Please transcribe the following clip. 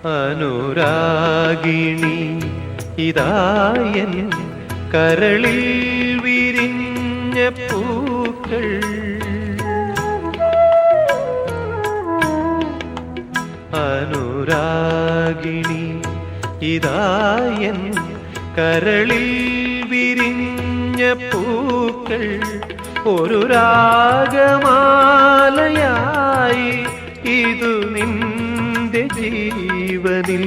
അനുരാഗിണി ഇതായൻ കരളിൽ വിരിഞ്ഞ പൂക്കൾ. അനുരാഗിണി ഇതായൻ കരളിൽ വിരിഞ്ഞ പൂക്കൾ ഒരു രാഗമാലയായി ഇതു നിന്റെ ജീവനിൽ.